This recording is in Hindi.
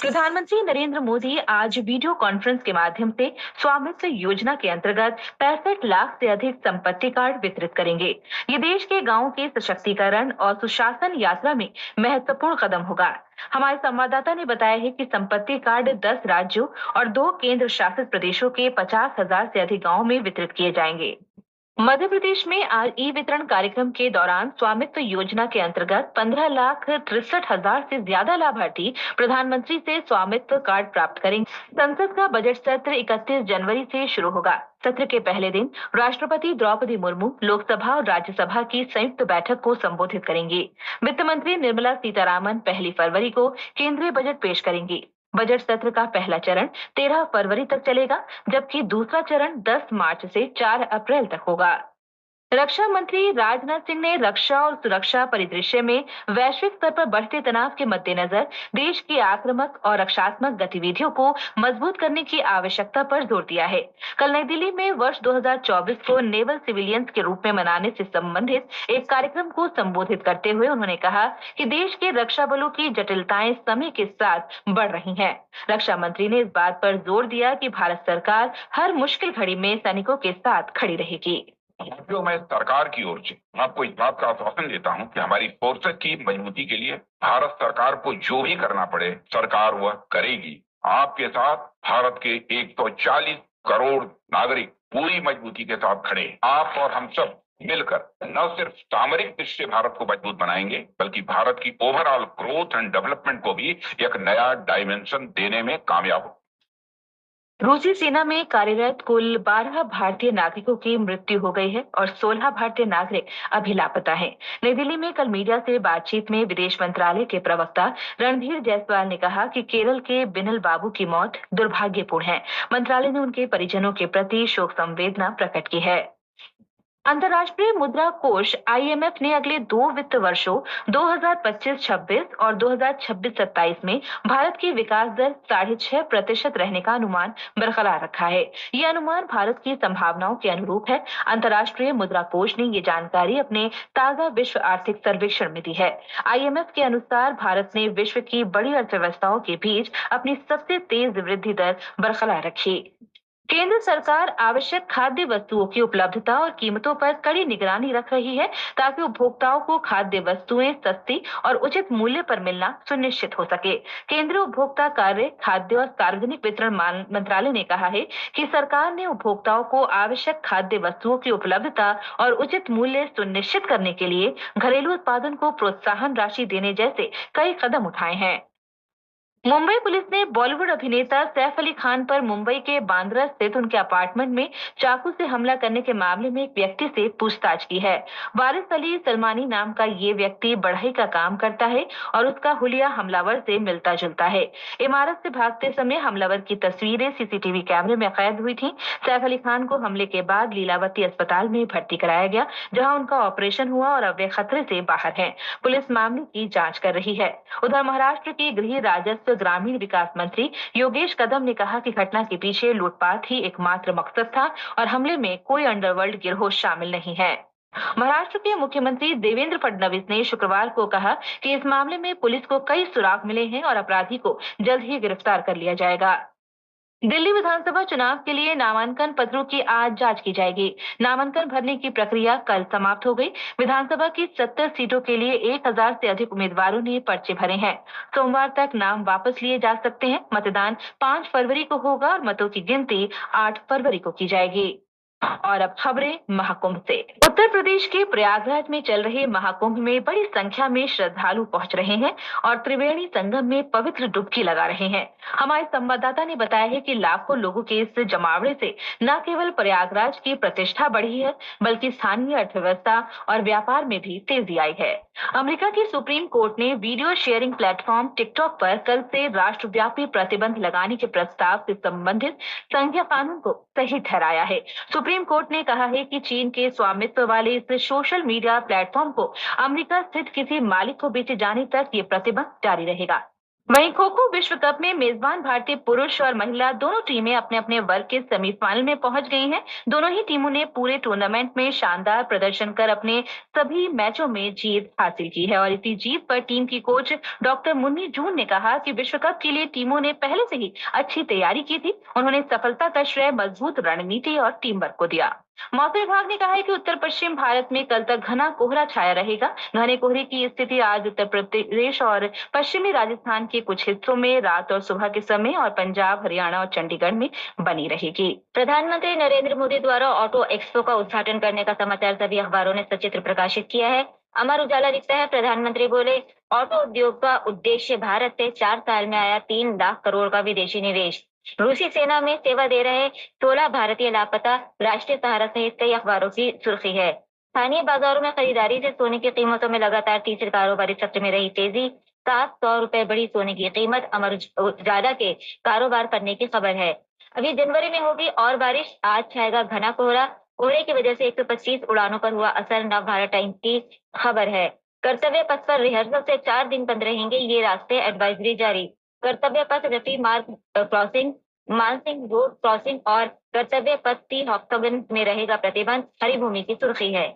प्रधानमंत्री नरेंद्र मोदी आज वीडियो कॉन्फ्रेंस के माध्यम से स्वामित्व योजना के अंतर्गत 65 लाख से अधिक संपत्ति कार्ड वितरित करेंगे। ये देश के गांवों के सशक्तिकरण और सुशासन यात्रा में महत्वपूर्ण कदम होगा। हमारे संवाददाता ने बताया है कि संपत्ति कार्ड 10 राज्यों और 2 केंद्र शासित प्रदेशों के 50,000 से अधिक गाँवों में वितरित किए जाएंगे। मध्य प्रदेश में आज ई वितरण कार्यक्रम के दौरान स्वामित्व योजना के अंतर्गत 15,63,000 से ज्यादा लाभार्थी प्रधानमंत्री से स्वामित्व कार्ड प्राप्त करेंगे। संसद का बजट सत्र 31 जनवरी से शुरू होगा। सत्र के पहले दिन राष्ट्रपति द्रौपदी मुर्मू लोकसभा और राज्यसभा की संयुक्त बैठक को संबोधित करेंगी। वित्त मंत्री निर्मला सीतारामन 1 फरवरी को केंद्रीय बजट पेश करेंगी। बजट सत्र का पहला चरण 13 फरवरी तक चलेगा, जबकि दूसरा चरण 10 मार्च से 4 अप्रैल तक होगा। रक्षा मंत्री राजनाथ सिंह ने रक्षा और सुरक्षा परिदृश्य में वैश्विक स्तर पर बढ़ते तनाव के मद्देनजर देश की आक्रामक और रक्षात्मक गतिविधियों को मजबूत करने की आवश्यकता पर जोर दिया है। कल नई दिल्ली में वर्ष 2024 को नेवल सिविलियंस के रूप में मनाने से संबंधित एक कार्यक्रम को संबोधित करते हुए उन्होंने कहा कि देश के रक्षा बलों की जटिलताएं समय के साथ बढ़ रही हैं। रक्षा मंत्री ने इस बात पर जोर दिया कि भारत सरकार हर मुश्किल घड़ी में सैनिकों के साथ खड़ी रहेगी। जो मैं सरकार की ओर से आपको इस बात का आश्वासन देता हूं कि हमारी फोर्सेस की मजबूती के लिए भारत सरकार को जो भी करना पड़े सरकार वह करेगी। आपके साथ भारत के 140 करोड़ नागरिक पूरी मजबूती के साथ खड़े हैं। आप और हम सब मिलकर न सिर्फ सामरिक दृष्टि से भारत को मजबूत बनाएंगे, बल्कि भारत की ओवरऑल ग्रोथ एंड डेवलपमेंट को भी एक नया डायमेंशन देने में कामयाब हो। रूसी सेना में कार्यरत कुल 12 भारतीय नागरिकों की मृत्यु हो गई है और 16 भारतीय नागरिक अभी लापता हैं। नई दिल्ली में कल मीडिया से बातचीत में विदेश मंत्रालय के प्रवक्ता रणधीर जायसवाल ने कहा कि केरल के बिनल बाबू की मौत दुर्भाग्यपूर्ण है। मंत्रालय ने उनके परिजनों के प्रति शोक संवेदना प्रकट की है। अंतर्राष्ट्रीय मुद्रा कोष IMF ने अगले 2 वित्त वर्षों 2025-26 और 2026-27 में भारत की विकास दर 6.5% रहने का अनुमान बरकरार रखा है। ये अनुमान भारत की संभावनाओं के अनुरूप है। अंतर्राष्ट्रीय मुद्रा कोष ने ये जानकारी अपने ताजा विश्व आर्थिक सर्वेक्षण में दी है। IMF के अनुसार भारत ने विश्व की बड़ी अर्थव्यवस्थाओं के बीच अपनी सबसे तेज वृद्धि दर बरकरार रखी। केंद्र सरकार आवश्यक खाद्य वस्तुओं की उपलब्धता और कीमतों पर कड़ी निगरानी रख रही है, ताकि उपभोक्ताओं को खाद्य वस्तुएं सस्ती और उचित मूल्य पर मिलना सुनिश्चित हो सके। केंद्रीय उपभोक्ता कार्य, खाद्य और सार्वजनिक वितरण मंत्रालय ने कहा है कि सरकार ने उपभोक्ताओं को आवश्यक खाद्य वस्तुओं की उपलब्धता और उचित मूल्य सुनिश्चित करने के लिए घरेलू उत्पादन को प्रोत्साहन राशि देने जैसे कई कदम उठाए हैं। मुंबई पुलिस ने बॉलीवुड अभिनेता सैफ अली खान पर मुंबई के बांद्रा स्थित उनके अपार्टमेंट में चाकू से हमला करने के मामले में एक व्यक्ति से पूछताछ की है। वारिस अली सलमानी नाम का ये व्यक्ति बढ़ई का काम करता है और उसका हुलिया हमलावर से मिलता जुलता है। इमारत से भागते समय हमलावर की तस्वीरें CCTV कैमरे में कैद हुई थी। सैफ अली खान को हमले के बाद लीलावती अस्पताल में भर्ती कराया गया, जहाँ उनका ऑपरेशन हुआ और अब वे खतरे से बाहर है। पुलिस मामले की जाँच कर रही है। उधर महाराष्ट्र की गृह, राजस्व, ग्रामीण विकास मंत्री योगेश कदम ने कहा कि घटना के पीछे लूटपाट ही एकमात्र मकसद था और हमले में कोई अंडरवर्ल्ड गिरोह शामिल नहीं है। महाराष्ट्र के मुख्यमंत्री देवेंद्र फडणवीस ने शुक्रवार को कहा कि इस मामले में पुलिस को कई सुराग मिले हैं और अपराधी को जल्द ही गिरफ्तार कर लिया जाएगा। दिल्ली विधानसभा चुनाव के लिए नामांकन पत्रों की आज जांच की जाएगी। नामांकन भरने की प्रक्रिया कल समाप्त हो गई। विधानसभा की 70 सीटों के लिए 1000 से अधिक उम्मीदवारों ने पर्चे भरे हैं। सोमवार तक नाम वापस लिए जा सकते हैं। मतदान 5 फरवरी को होगा और मतों की गिनती 8 फरवरी को की जाएगी। और अब खबरें महाकुंभ से। उत्तर प्रदेश के प्रयागराज में चल रहे महाकुंभ में बड़ी संख्या में श्रद्धालु पहुंच रहे हैं और त्रिवेणी संगम में पवित्र डुबकी लगा रहे हैं। हमारे संवाददाता ने बताया है कि लाखों लोगों के इस जमावड़े से न केवल प्रयागराज की प्रतिष्ठा बढ़ी है, बल्कि स्थानीय अर्थव्यवस्था और व्यापार में भी तेजी आई है। अमेरिका की सुप्रीम कोर्ट ने वीडियो शेयरिंग प्लेटफॉर्म टिकटॉक पर कल से राष्ट्रव्यापी प्रतिबंध लगाने के प्रस्ताव से संबंधित संघीय कानून को सही ठहराया है। सुप्रीम कोर्ट ने कहा है कि चीन के स्वामित्व वाले इस सोशल मीडिया प्लेटफॉर्म को अमेरिका स्थित किसी मालिक को बेचे जाने तक ये प्रतिबंध जारी रहेगा। वहीं खो खो विश्व कप में मेजबान भारतीय पुरुष और महिला दोनों टीमें अपने अपने वर्ग के सेमीफाइनल में पहुंच गई हैं। दोनों ही टीमों ने पूरे टूर्नामेंट में शानदार प्रदर्शन कर अपने सभी मैचों में जीत हासिल की है और इसी जीत पर टीम की कोच डॉक्टर मुन्नी जून ने कहा कि विश्व कप के लिए टीमों ने पहले से ही अच्छी तैयारी की थी। उन्होंने सफलता का श्रेय मजबूत रणनीति और टीम वर्क को दिया। मौसम विभाग ने कहा है कि उत्तर पश्चिम भारत में कल तक घना कोहरा छाया रहेगा। घने कोहरे की स्थिति आज उत्तर प्रदेश और पश्चिमी राजस्थान के कुछ हिस्सों में रात और सुबह के समय और पंजाब, हरियाणा और चंडीगढ़ में बनी रहेगी। प्रधानमंत्री नरेंद्र मोदी द्वारा ऑटो एक्सपो का उद्घाटन करने का समाचार सभी अखबारों ने सचित्र प्रकाशित किया है। अमर उजाला लिखता है, प्रधानमंत्री बोले, ऑटो उद्योग का उद्देश्य भारत से 4 साल में आया 3 लाख करोड़ का विदेशी निवेश। रूसी सेना में सेवा दे रहे 16 भारतीय लापता, राष्ट्रीय सहारा सहित कई अखबारों की सुर्खी है। स्थानीय बाजारों में खरीदारी से सोने की कीमतों में लगातार तीसरे कारोबारी सत्र में रही तेजी। 700 रुपए बढ़ी सोने की कीमत, अमर उजाला के कारोबार करने की खबर है। अभी जनवरी में होगी और बारिश, आज छाएगा घना कोहरा। कोहरे की वजह से 125 उड़ानों पर हुआ असर, नव भारत टाइम्स की खबर है। कर्तव्य पथ पर रिहर्सल से 4 दिन बंद रहेंगे ये रास्ते, एडवाइजरी जारी। कर्तव्य पथ, रफी मार्ग क्रॉसिंग, मानसिंह रोड क्रॉसिंग और कर्तव्य पथ टी ऑक्टोगन में रहेगा प्रतिबंध, हरी भूमि की सुर्खी है।